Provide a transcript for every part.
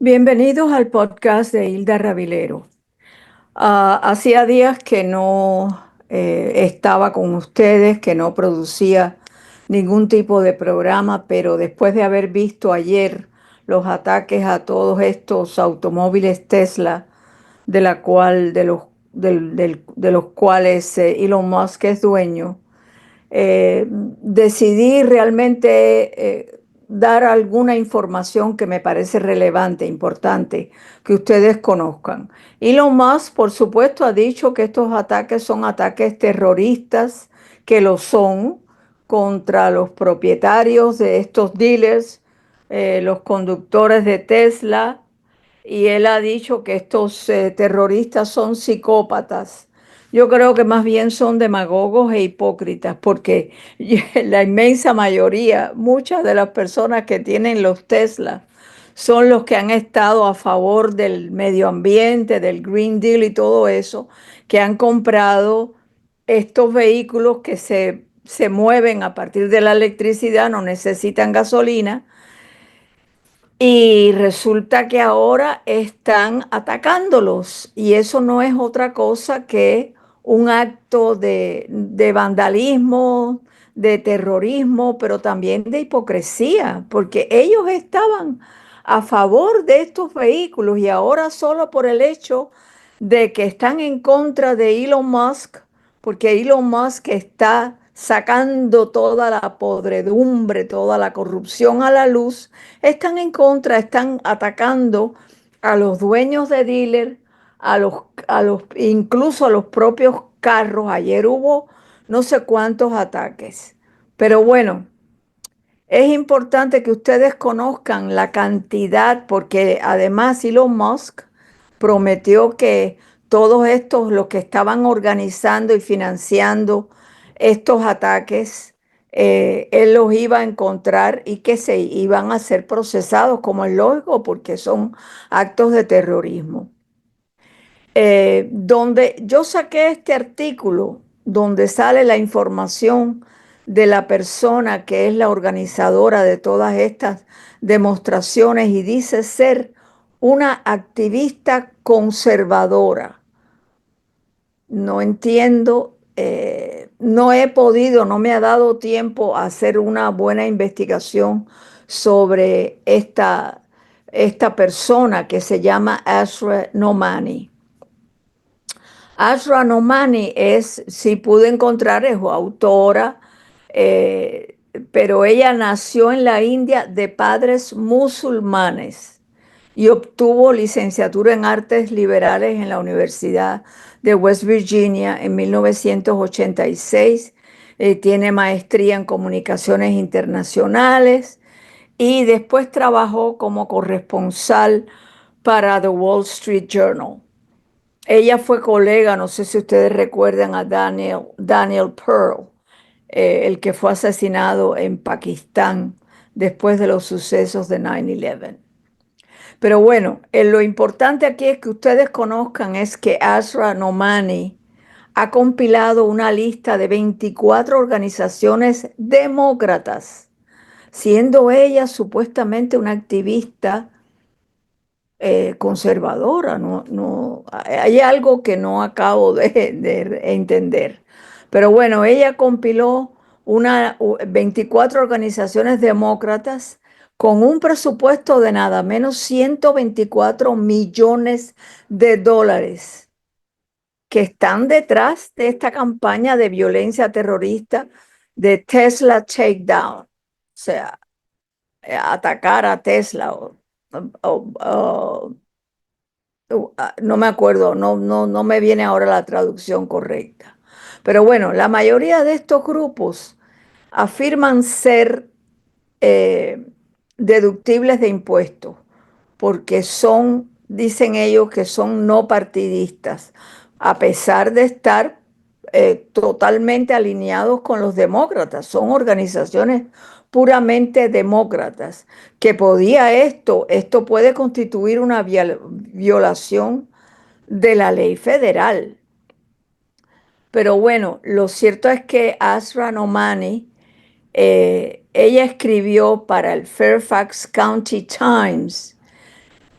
Bienvenidos al podcast de Hilda Ravilero. Hacía días que no estaba con ustedes, que no producía ningún tipo de programa, pero después de haber visto ayer los ataques a todos estos automóviles Tesla, de los cuales Elon Musk es dueño, decidí realmente dar alguna información que me parece relevante, importante, que ustedes conozcan. Elon Musk, por supuesto, ha dicho que estos ataques son ataques terroristas, que lo son, contra los propietarios de estos dealers, los conductores de Tesla, y él ha dicho que estos terroristas son psicópatas. Yo creo que más bien son demagogos e hipócritas, porque la inmensa mayoría, muchas de las personas que tienen los Tesla, son los que han estado a favor del medio ambiente, del Green Deal y todo eso, que han comprado estos vehículos que se mueven a partir de la electricidad, no necesitan gasolina, y resulta que ahora están atacándolos y eso no es otra cosa que un acto de vandalismo, de terrorismo, pero también de hipocresía, porque ellos estaban a favor de estos vehículos y ahora solo por el hecho de que están en contra de Elon Musk, porque Elon Musk está sacando toda la podredumbre, toda la corrupción a la luz, están en contra, están atacando a los dueños de dealer, incluso a los propios carros. Ayer hubo no sé cuántos ataques. Pero bueno, es importante que ustedes conozcan la cantidad, porque además Elon Musk prometió que todos estos, los que estaban organizando y financiando estos ataques, él los iba a encontrar y que se iban a ser procesados, como es lógico, porque son actos de terrorismo. Donde yo saqué este artículo, donde sale la información de la persona que es la organizadora de todas estas demostraciones y dice ser una activista conservadora. No entiendo, no he podido, no me ha dado tiempo a hacer una buena investigación sobre esta persona que se llama Asra Nomani. Asra Nomani es, si pude encontrar, es autora, eh, pero ella nació en la India de padres musulmanes y obtuvo licenciatura en artes liberales en la Universidad de West Virginia en 1986. Tiene maestría en comunicaciones internacionales y después trabajó como corresponsal para The Wall Street Journal. Ella fue colega, no sé si ustedes recuerdan a Daniel Pearl, el que fue asesinado en Pakistán después de los sucesos de 9/11. Pero bueno, lo importante aquí es que ustedes conozcan es que Asra Nomani ha compilado una lista de 24 organizaciones demócratas, siendo ella supuestamente una activista conservadora. Hay algo que no acabo de entender. Pero bueno, ella compiló 24 organizaciones demócratas con un presupuesto de nada menos 124 millones de dólares que están detrás de esta campaña de violencia terrorista de Tesla Takedown. O sea, atacar a Tesla o no me acuerdo, no me viene ahora la traducción correcta. Pero bueno, la mayoría de estos grupos afirman ser eh, deductibles de impuestos porque son, dicen ellos, que son no partidistas, a pesar de estar totalmente alineados con los demócratas. Son organizaciones puramente demócratas, que podía esto puede constituir una violación de la ley federal. Pero bueno, lo cierto es que Asra Nomani, ella escribió para el Fairfax County Times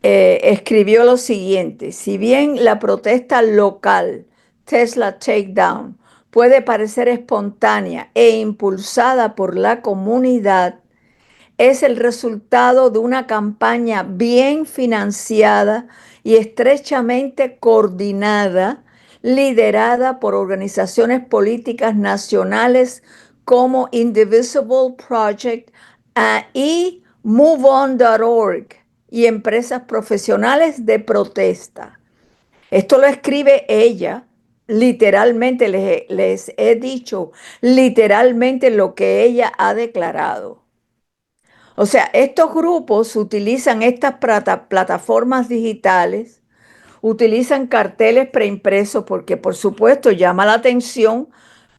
escribió lo siguiente: si bien la protesta local, Tesla Takedown, puede parecer espontánea e impulsada por la comunidad, es el resultado de una campaña bien financiada y estrechamente coordinada, liderada por organizaciones políticas nacionales como Indivisible Project y MoveOn.org y empresas profesionales de protesta. Esto lo escribe ella. Literalmente les he dicho literalmente lo que ella ha declarado. O sea, estos grupos utilizan estas plataformas digitales, utilizan carteles preimpresos porque por supuesto llama la atención,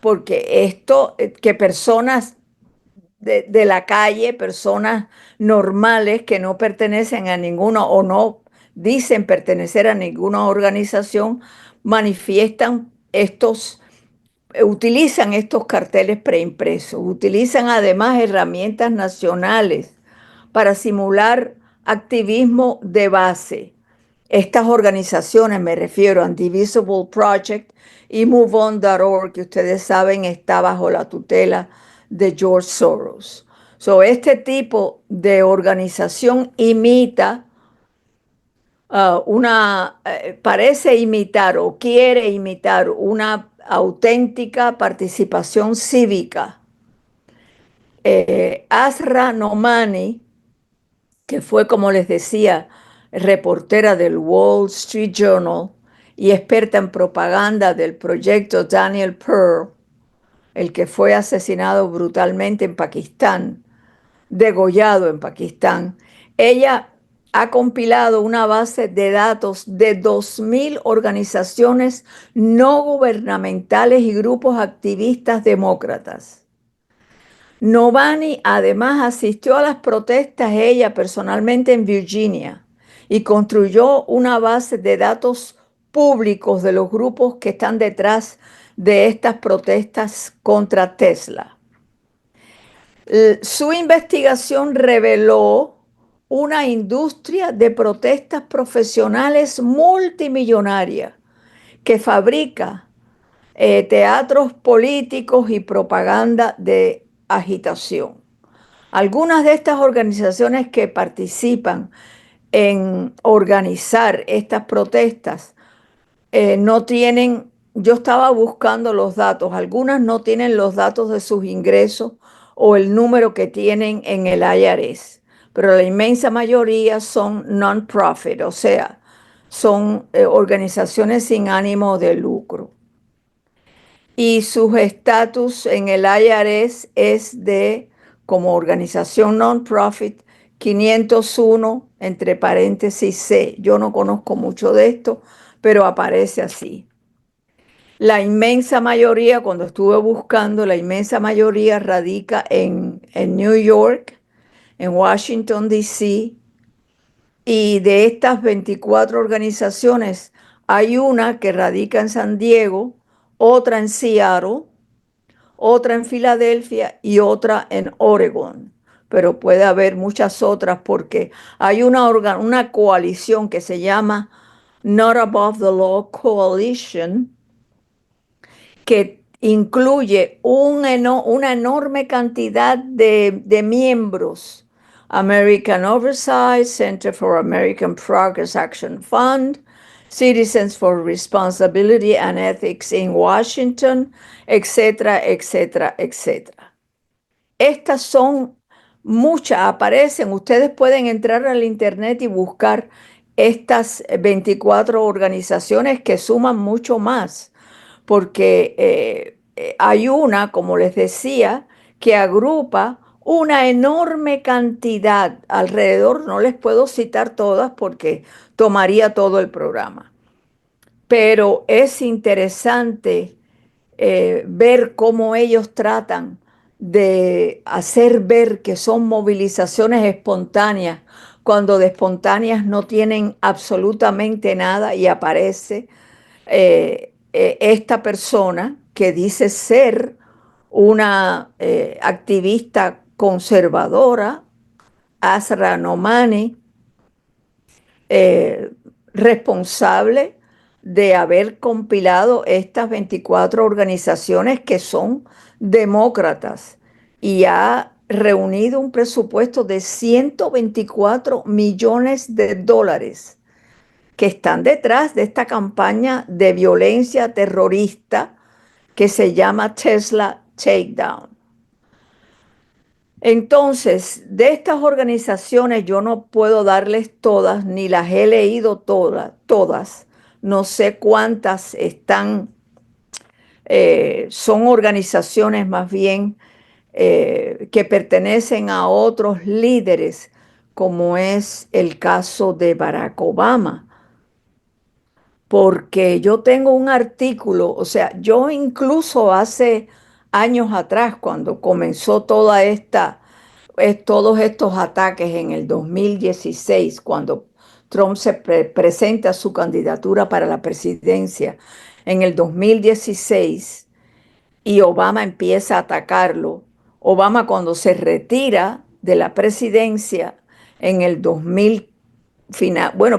porque esto, que personas de la calle, personas normales que no pertenecen a ninguna o no dicen pertenecer a ninguna organización, manifiestan utilizan estos carteles preimpresos, utilizan además herramientas nacionales para simular activismo de base. Estas organizaciones, me refiero a Indivisible Project y MoveOn.org, que ustedes saben está bajo la tutela de George Soros. Este tipo de organización imita parece imitar o quiere imitar una auténtica participación cívica. Asra Nomani, que fue, como les decía, reportera del Wall Street Journal y experta en propaganda del proyecto Daniel Pearl, el que fue asesinado brutalmente en Pakistán, degollado en Pakistán. Ella ha compilado una base de datos de 2.000 organizaciones no gubernamentales y grupos activistas demócratas. Novani además asistió a las protestas ella personalmente en Virginia y construyó una base de datos públicos de los grupos que están detrás de estas protestas contra Tesla. Su investigación reveló una industria de protestas profesionales multimillonaria que fabrica teatros políticos y propaganda de agitación. Algunas de estas organizaciones que participan en organizar estas protestas no tienen, yo estaba buscando los datos, algunas no tienen los datos de sus ingresos o el número que tienen en el IRS, pero la inmensa mayoría son non-profit, o sea, son organizaciones sin ánimo de lucro. Y su estatus en el IRS es de, como organización non-profit, 501, entre paréntesis C. Yo no conozco mucho de esto, pero aparece así. La inmensa mayoría, cuando estuve buscando, la inmensa mayoría radica en New York, en Washington, D.C., y de estas 24 organizaciones, hay una que radica en San Diego, otra en Seattle, otra en Filadelfia y otra en Oregon. Pero puede haber muchas otras porque hay una coalición que se llama Not Above the Law Coalition, que incluye una enorme cantidad de miembros. American Oversight, Center for American Progress Action Fund, Citizens for Responsibility and Ethics in Washington, etcétera, etcétera, etcétera. Estas son muchas, aparecen, ustedes pueden entrar al internet y buscar estas 24 organizaciones que suman mucho más, porque hay una, como les decía, que agrupa una enorme cantidad alrededor, no les puedo citar todas porque tomaría todo el programa, pero es interesante ver cómo ellos tratan de hacer ver que son movilizaciones espontáneas, cuando de espontáneas no tienen absolutamente nada, y aparece esta persona que dice ser una activista conservadora, Asra Nomani, eh, responsable de haber compilado estas 24 organizaciones que son demócratas y ha reunido un presupuesto de 124 millones de dólares que están detrás de esta campaña de violencia terrorista que se llama Tesla Takedown. Entonces, de estas organizaciones yo no puedo darles todas, ni las he leído todas. No sé cuántas son organizaciones más bien que pertenecen a otros líderes, como es el caso de Barack Obama. Porque yo tengo un artículo, o sea, yo incluso hace años atrás, cuando comenzó todos estos ataques en el 2016, cuando Trump se presenta su candidatura para la presidencia en el 2016 y Obama empieza a atacarlo. Obama, cuando se retira de la presidencia en el 2000,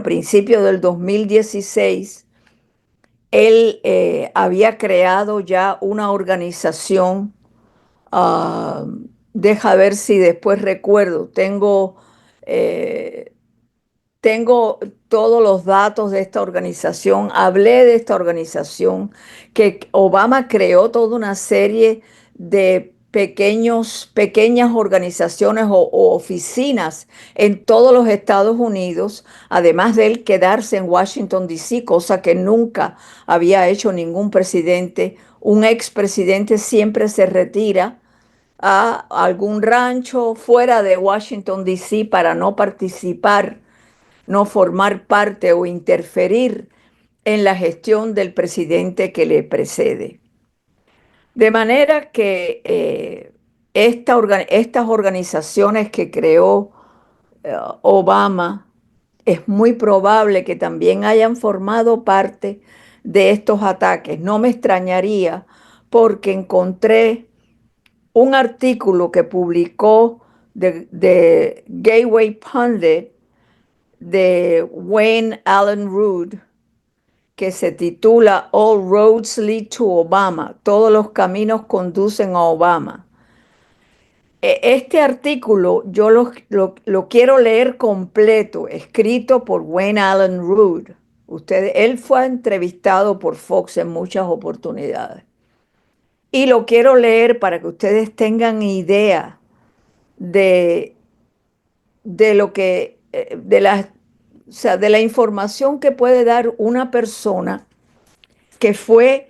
principio del 2016, él había creado ya una organización. ah, Deja ver si después recuerdo. Eh, tengo todos los datos de esta organización. Hablé de esta organización que Obama creó toda una serie de pequeñas organizaciones o oficinas en todos los Estados Unidos, además de él quedarse en Washington, D.C., cosa que nunca había hecho ningún presidente. Un expresidente siempre se retira a algún rancho fuera de Washington, D.C. para no participar, no formar parte o interferir en la gestión del presidente que le precede. De manera que estas organizaciones que creó Obama es muy probable que también hayan formado parte de estos ataques. No me extrañaría porque encontré un artículo que publicó de Gateway Pundit de Wayne Allen Root, que se titula All Roads Lead to Obama, todos los caminos conducen a Obama. Este artículo yo lo quiero leer completo, escrito por Wayne Allen Root. Él fue entrevistado por Fox en muchas oportunidades. Y lo quiero leer para que ustedes tengan idea de, de lo que, o sea, de la información que puede dar una persona que fue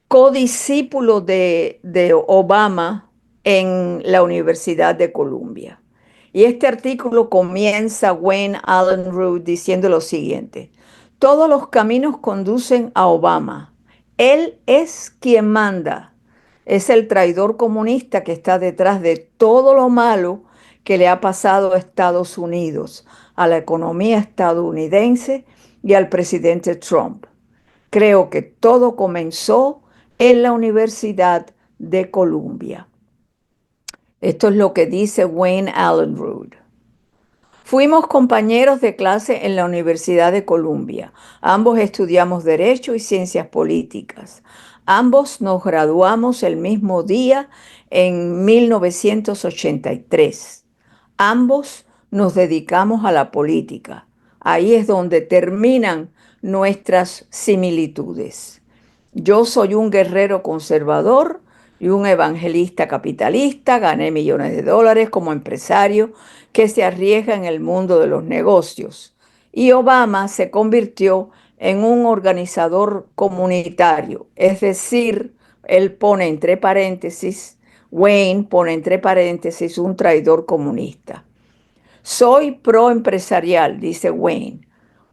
codiscípulo de Obama en la Universidad de Columbia. Y este artículo comienza Wayne Allen Root diciendo lo siguiente: todos los caminos conducen a Obama. Él es quien manda. Es el traidor comunista que está detrás de todo lo malo que le ha pasado a Estados Unidos, a la economía estadounidense y al presidente Trump. Creo que todo comenzó en la Universidad de Columbia. Esto es lo que dice Wayne Allen Root. Fuimos compañeros de clase en la Universidad de Columbia. Ambos estudiamos Derecho y Ciencias Políticas. Ambos nos graduamos el mismo día en 1983. Ambos nos dedicamos a la política. Ahí es donde terminan nuestras similitudes. Yo soy un guerrero conservador y un evangelista capitalista. Gané millones de dólares como empresario que se arriesga en el mundo de los negocios. Y Obama se convirtió en un organizador comunitario, es decir, él pone entre paréntesis, Wayne pone entre paréntesis, un traidor comunista. Soy pro-empresarial, dice Wayne.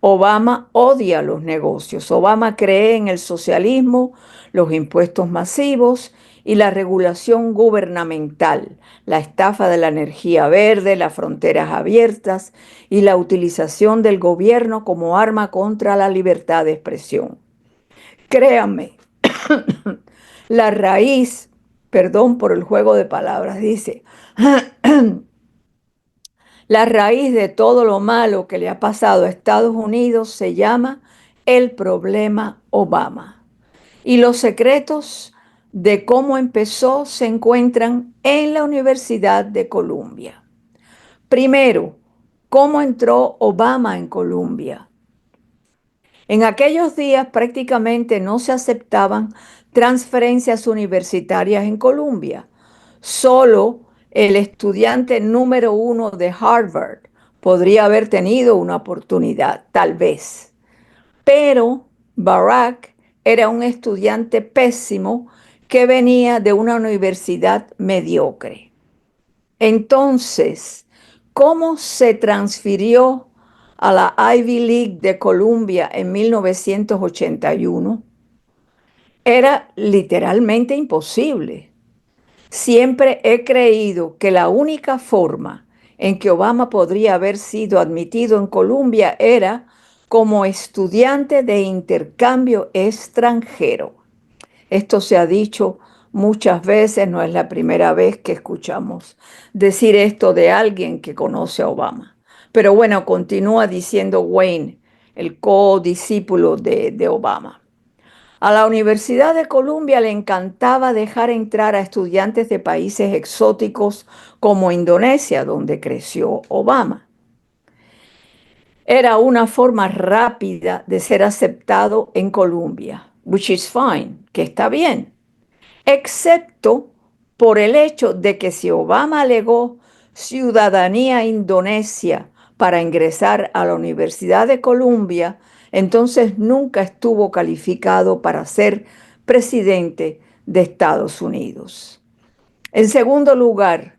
Obama odia los negocios. Obama cree en el socialismo, los impuestos masivos y la regulación gubernamental, la estafa de la energía verde, las fronteras abiertas y la utilización del gobierno como arma contra la libertad de expresión. Créanme, la raíz, perdón por el juego de palabras, dice, La raíz de todo lo malo que le ha pasado a Estados Unidos se llama el problema Obama. Y los secretos de cómo empezó se encuentran en la Universidad de Columbia. Primero, ¿cómo entró Obama en Columbia? En aquellos días prácticamente no se aceptaban transferencias universitarias en Columbia. Solo el estudiante número uno de Harvard podría haber tenido una oportunidad, tal vez. Pero Barack era un estudiante pésimo que venía de una universidad mediocre. Entonces, ¿cómo se transfirió a la Ivy League de Columbia en 1981? Era literalmente imposible. Siempre he creído que la única forma en que Obama podría haber sido admitido en Columbia era como estudiante de intercambio extranjero. Esto se ha dicho muchas veces, no es la primera vez que escuchamos decir esto de alguien que conoce a Obama. Pero bueno, continúa diciendo Wayne, el codiscípulo de Obama. A la Universidad de Columbia le encantaba dejar entrar a estudiantes de países exóticos como Indonesia, donde creció Obama. Era una forma rápida de ser aceptado en Columbia, which is fine, que está bien, excepto por el hecho de que si Obama alegó ciudadanía indonesia para ingresar a la Universidad de Columbia, entonces nunca estuvo calificado para ser presidente de Estados Unidos. En segundo lugar,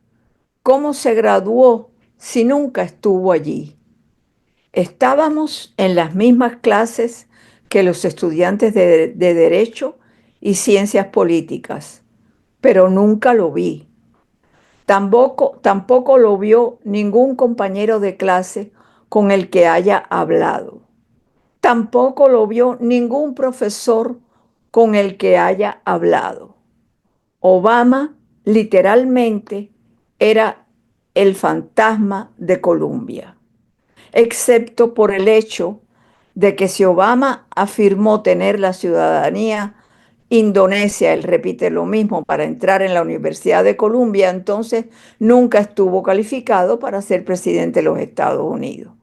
¿cómo se graduó si nunca estuvo allí? Estábamos en las mismas clases que los estudiantes de Derecho y Ciencias Políticas, pero nunca lo vi. Tampoco lo vio ningún compañero de clase con el que haya hablado. Tampoco lo vio ningún profesor con el que haya hablado. Obama literalmente era el fantasma de Columbia, excepto por el hecho de que si Obama afirmó tener la ciudadanía indonesia, él repite lo mismo para entrar en la Universidad de Columbia, entonces nunca estuvo calificado para ser presidente de los Estados Unidos.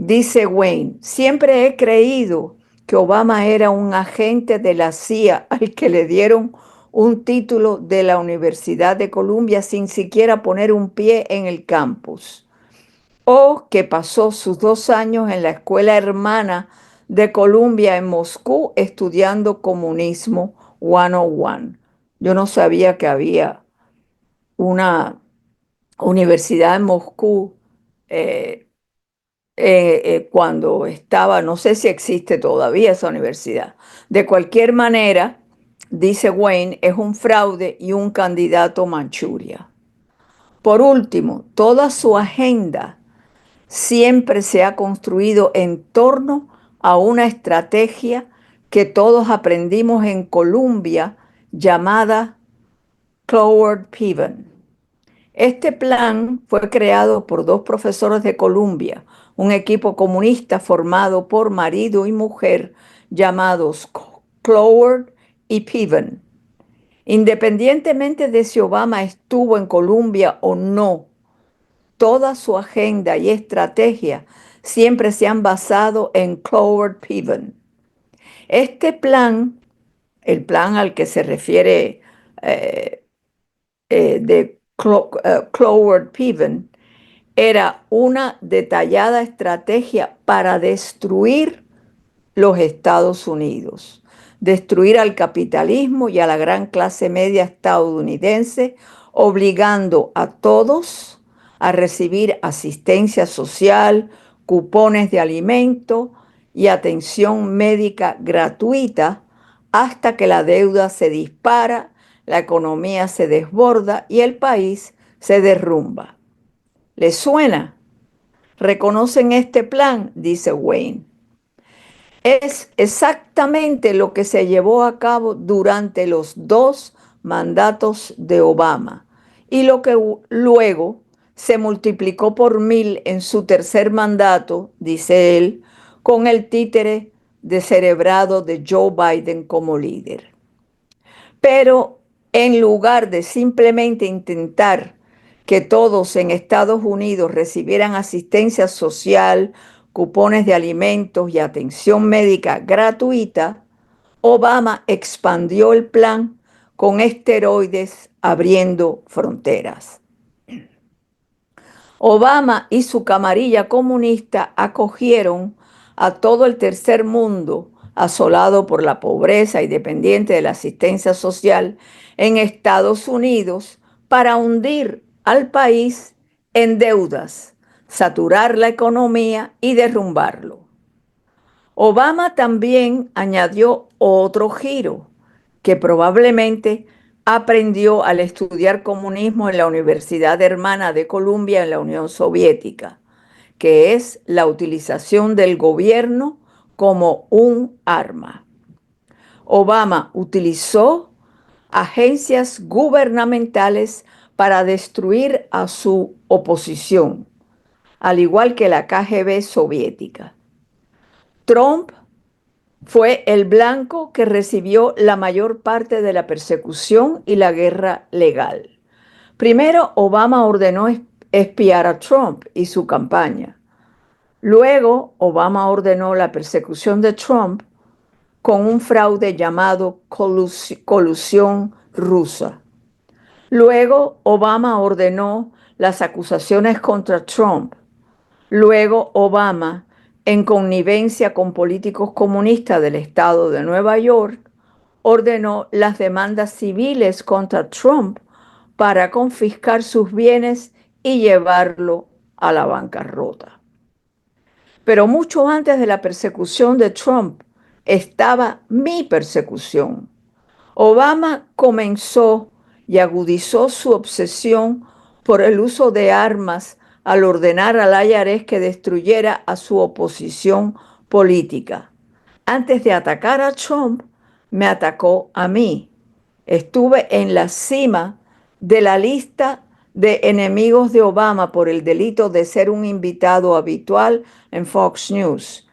Dice Wayne, siempre he creído que Obama era un agente de la CIA al que le dieron un título de la Universidad de Columbia sin siquiera poner un pie en el campus, o que pasó sus 2 años en la escuela hermana de Columbia en Moscú estudiando comunismo 101. Yo no sabía que había una universidad en Moscú eh, cuando estaba, no sé si existe todavía esa universidad. De cualquier manera, dice Wayne, es un fraude y un candidato Manchuria. Por último, toda su agenda siempre se ha construido en torno a una estrategia que todos aprendimos en Columbia llamada Cloward-Piven. Este plan fue creado por dos profesores de Columbia, un equipo comunista formado por marido y mujer llamados Cloward y Piven. Independientemente de si Obama estuvo en Columbia o no, toda su agenda y estrategia siempre se han basado en Cloward-Piven. Este plan, el plan al que se refiere eh, de Cloward-Piven, era una detallada estrategia para destruir los Estados Unidos, destruir al capitalismo y a la gran clase media estadounidense, obligando a todos a recibir asistencia social, cupones de alimento y atención médica gratuita hasta que la deuda se dispara, la economía se desborda y el país se derrumba. ¿Les suena? ¿Reconocen este plan? Dice Wayne. Es exactamente lo que se llevó a cabo durante los 2 mandatos de Obama y lo que luego se multiplicó por 1000 en su tercer mandato, dice él, con el títere descerebrado de Joe Biden como líder. Pero en lugar de simplemente intentar que todos en Estados Unidos recibieran asistencia social, cupones de alimentos y atención médica gratuita, Obama expandió el plan con esteroides abriendo fronteras. Obama y su camarilla comunista acogieron a todo el tercer mundo asolado por la pobreza y dependiente de la asistencia social en Estados Unidos para hundir al país en deudas, saturar la economía y derrumbarlo. Obama también añadió otro giro que probablemente aprendió al estudiar comunismo en la Universidad Hermana de Columbia en la Unión Soviética, que es la utilización del gobierno como un arma. Obama utilizó agencias gubernamentales para destruir a su oposición, al igual que la KGB soviética. Trump fue el blanco que recibió la mayor parte de la persecución y la guerra legal. Primero, Obama ordenó espiar a Trump y su campaña. Luego, Obama ordenó la persecución de Trump con un fraude llamado colusión rusa. Luego, Obama ordenó las acusaciones contra Trump. Luego, Obama, en connivencia con políticos comunistas del estado de Nueva York, ordenó las demandas civiles contra Trump para confiscar sus bienes y llevarlo a la bancarrota. Pero mucho antes de la persecución de Trump estaba mi persecución. Obama comenzó y agudizó su obsesión por el uso de armas al ordenar al IRS que destruyera a su oposición política. Antes de atacar a Trump, me atacó a mí. Estuve en la cima de la lista de enemigos de Obama por el delito de ser un invitado habitual en Fox News.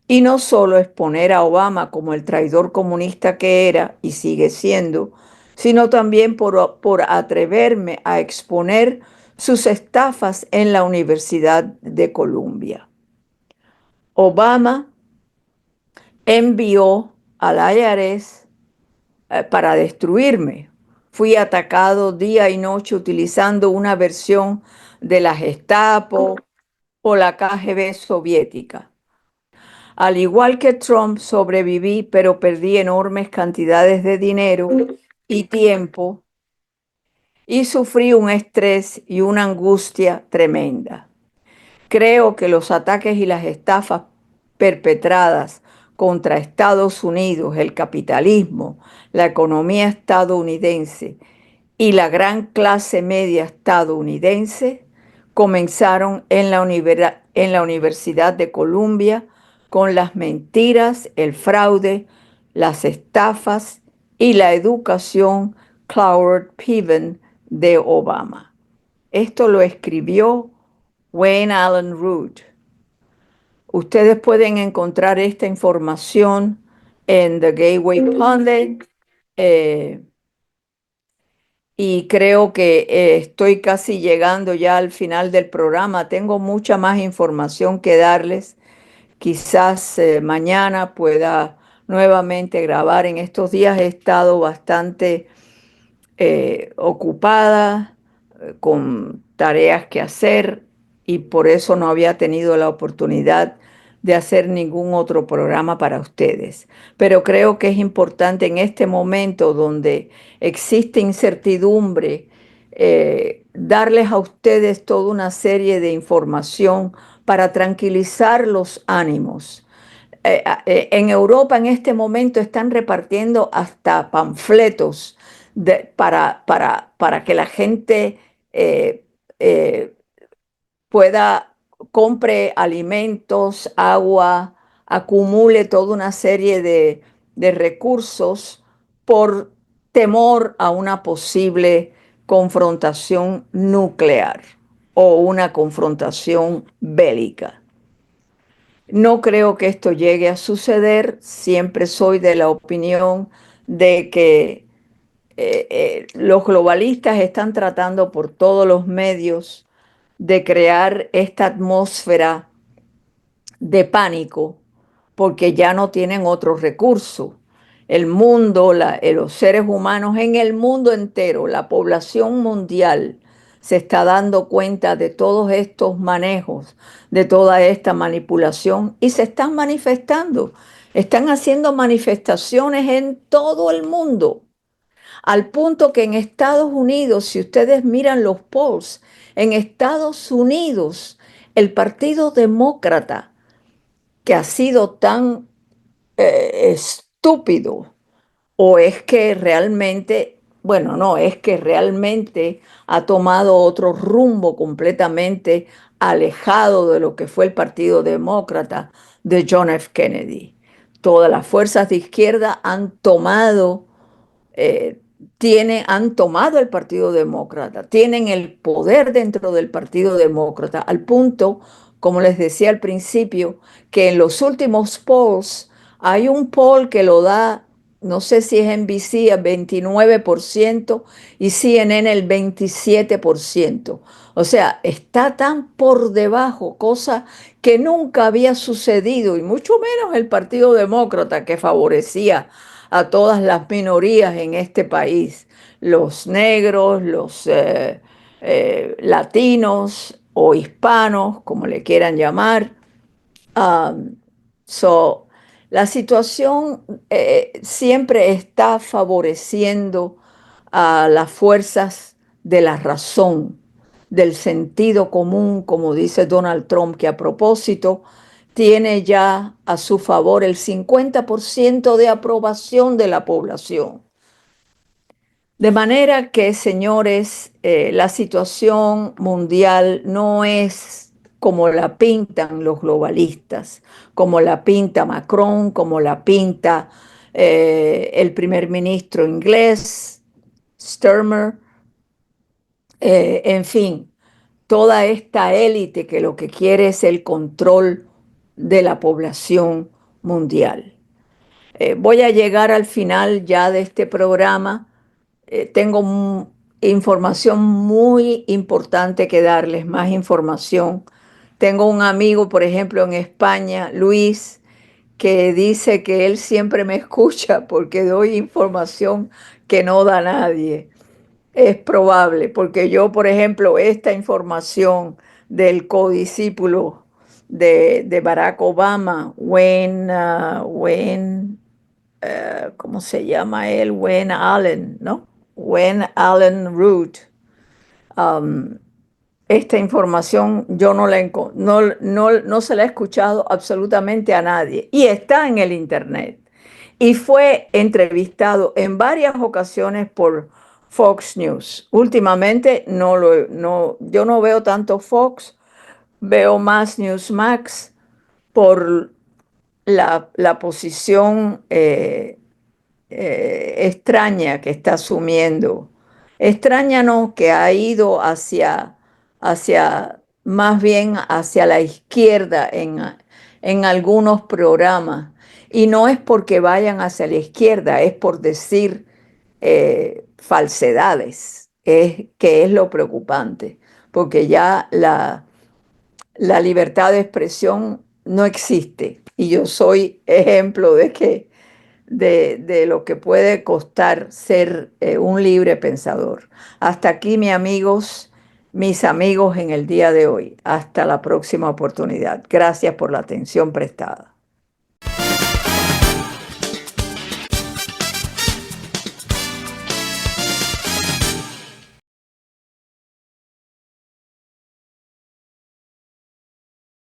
Y no solo exponer a Obama como el traidor comunista que era y sigue siendo, sino también por atreverme a exponer sus estafas en la Universidad de Columbia. Obama envió al IRS para destruirme. Fui atacado día y noche utilizando una versión de la Gestapo o la KGB soviética. Al igual que Trump, sobreviví, pero perdí enormes cantidades de dinero y tiempo y sufrí un estrés y una angustia tremenda. Creo que los ataques y las estafas perpetradas contra Estados Unidos, el capitalismo, la economía estadounidense y la gran clase media estadounidense comenzaron en la Universidad de Columbia con las mentiras, el fraude, las estafas y la educación Cloward Piven de Obama. Esto lo escribió Wayne Allen Root. Ustedes pueden encontrar esta información en The Gateway Pundit. Y creo que estoy casi llegando ya al final del programa. Tengo mucha más información que darles. Quizás mañana pueda nuevamente grabar. En estos días he estado bastante ocupada con tareas que hacer y por eso no había tenido la oportunidad de hacer ningún otro programa para ustedes. Pero creo que es importante en este momento donde existe incertidumbre, darles a ustedes toda una serie de información para tranquilizar los ánimos. En Europa en este momento están repartiendo hasta panfletos para que la gente eh, eh, pueda compre alimentos, agua, acumule toda una serie de recursos por temor a una posible confrontación nuclear. o una confrontación bélica. No creo que esto llegue a suceder. Siempre soy de la opinión de que los globalistas están tratando por todos los medios de crear esta atmósfera de pánico porque ya no tienen otro recurso. El mundo, los seres humanos en el mundo entero, la población mundial se está dando cuenta de todos estos manejos, de toda esta manipulación y se están manifestando. Están haciendo manifestaciones en todo el mundo, al punto que en Estados Unidos, si ustedes miran los polls, en Estados Unidos, el Partido Demócrata, que ha sido tan estúpido, o es que realmente, bueno, no, es que realmente ha tomado otro rumbo completamente alejado de lo que fue el Partido Demócrata de John F. Kennedy. Todas las fuerzas de izquierda han tomado eh, han tomado el Partido Demócrata, tienen el poder dentro del Partido Demócrata, al punto, como les decía al principio, que en los últimos polls hay un poll que lo da, no sé si es NBC el 29% y CNN el 27%. O sea, está tan por debajo, cosa que nunca había sucedido, y mucho menos el Partido Demócrata, que favorecía a todas las minorías en este país, los negros, los latinos o hispanos, como le quieran llamar. Um, so, la situación siempre está favoreciendo a las fuerzas de la razón, del sentido común, como dice Donald Trump, que a propósito tiene ya a su favor el 50% de aprobación de la población. De manera que, señores, la situación mundial no es como la pintan los globalistas, como la pinta Macron, como la pinta el primer ministro inglés, Sturmer, en fin, toda esta élite que lo que quiere es el control de la población mundial. Voy a llegar al final ya de este programa. Tengo información muy importante que darles, más información. Tengo un amigo, por ejemplo, en España, Luis, que dice que él siempre me escucha porque doy información que no da nadie. Es probable, porque yo, por ejemplo, esta información del codiscípulo de Barack Obama, ¿cómo se llama él? Wayne Allen, ¿no? Wayne Allen Root. Um, esta información yo no se la he escuchado absolutamente a nadie y está en el internet. Y fue entrevistado en varias ocasiones por Fox News. Últimamente yo no veo tanto Fox, veo más Newsmax por la posición extraña que está asumiendo. Extraña no, que ha ido hacia más bien hacia la izquierda en algunos programas. Y no es porque vayan hacia la izquierda, es por decir falsedades, que es lo preocupante, porque ya la libertad de expresión no existe. Y yo soy ejemplo de lo que puede costar ser un libre pensador. Hasta aquí, mis amigos en el día de hoy. Hasta la próxima oportunidad. Gracias por la atención prestada.